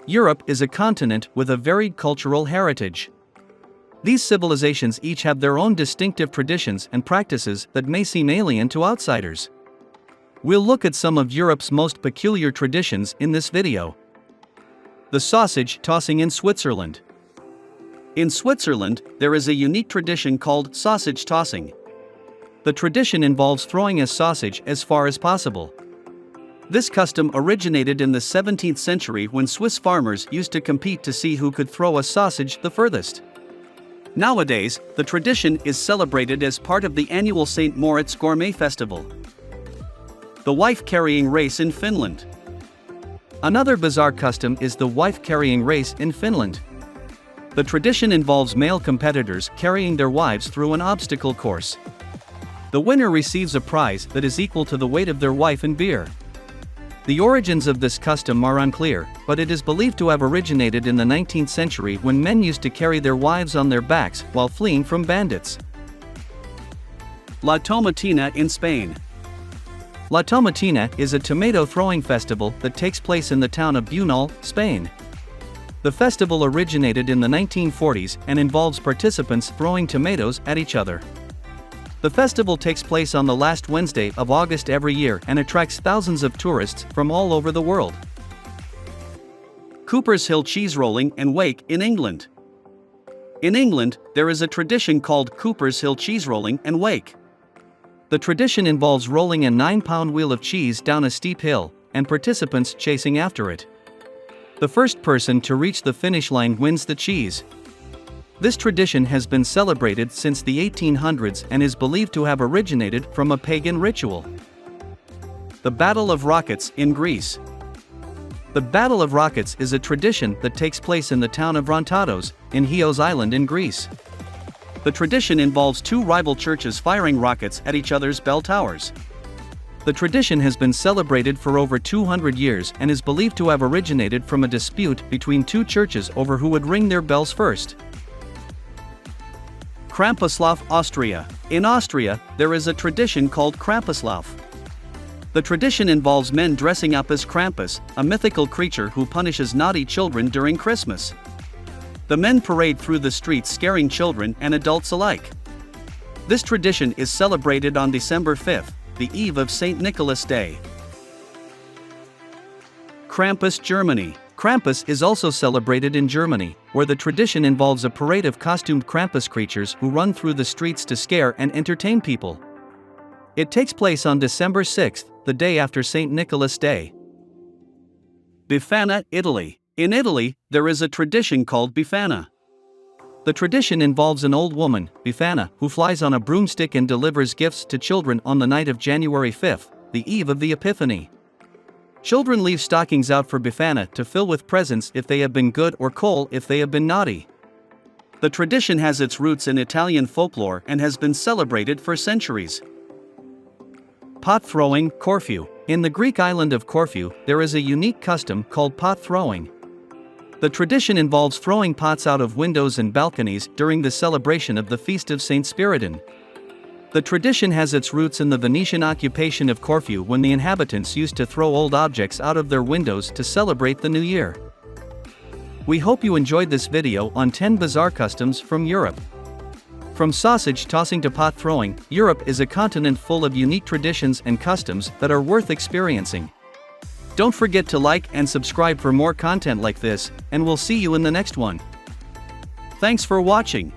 Europe is a continent with a varied cultural heritage. These civilizations each have their own distinctive traditions and practices that may seem alien to outsiders. We'll look at some of Europe's most peculiar traditions in this video. The sausage tossing in Switzerland. In Switzerland, there is a unique tradition called sausage tossing. The tradition involves throwing a sausage as far as possible. This custom originated in the 17th century when Swiss farmers used to compete to see who could throw a sausage the furthest. Nowadays, the tradition is celebrated as part of the annual St. Moritz Gourmet Festival. The wife-carrying race in Finland. Another bizarre custom is the wife-carrying race in Finland. The tradition involves male competitors carrying their wives through an obstacle course. The winner receives a prize that is equal to the weight of their wife in beer. The origins of this custom are unclear, but it is believed to have originated in the 19th century when men used to carry their wives on their backs while fleeing from bandits. La Tomatina in Spain. La Tomatina is a tomato throwing festival that takes place in the town of Bunol, Spain. The festival originated in the 1940s and involves participants throwing tomatoes at each other. The festival takes place on the last Wednesday of August every year and attracts thousands of tourists from all over the world. Cooper's Hill cheese rolling and wake in England. In England, there is a tradition called Cooper's Hill cheese rolling and wake. The tradition involves rolling a 9-pound wheel of cheese down a steep hill, and participants chasing after it. The first person to reach the finish line wins the cheese. This tradition has been celebrated since the 1800s and is believed to have originated from a pagan ritual. The Battle of Rockets in Greece. The Battle of Rockets is a tradition that takes place in the town of Rontados, in Chios Island in Greece. The tradition involves two rival churches firing rockets at each other's bell towers. The tradition has been celebrated for over 200 years and is believed to have originated from a dispute between two churches over who would ring their bells first. Krampuslauf, Austria. In Austria, there is a tradition called Krampuslauf. The tradition involves men dressing up as Krampus, a mythical creature who punishes naughty children during Christmas. The men parade through the streets scaring children and adults alike. This tradition is celebrated on December 5th, the eve of St. Nicholas Day. Krampus, Germany. Krampus is also celebrated in Germany, where the tradition involves a parade of costumed Krampus creatures who run through the streets to scare and entertain people. It takes place on December 6th, the day after St. Nicholas Day. Befana, Italy. In Italy, there is a tradition called Befana. The tradition involves an old woman, Befana, who flies on a broomstick and delivers gifts to children on the night of January 5th, the eve of the Epiphany. Children leave stockings out for Befana to fill with presents if they have been good or coal if they have been naughty. The tradition has its roots in Italian folklore and has been celebrated for centuries. Pot throwing, Corfu. In the Greek island of Corfu, there is a unique custom called pot throwing. The tradition involves throwing pots out of windows and balconies during the celebration of the feast of Saint Spiridon. The tradition has its roots in the Venetian occupation of Corfu when the inhabitants used to throw old objects out of their windows to celebrate the new year. We hope you enjoyed this video on 10 bizarre customs from Europe. From sausage tossing to pot throwing, Europe is a continent full of unique traditions and customs that are worth experiencing. Don't forget to like and subscribe for more content like this, and we'll see you in the next one. Thanks for watching.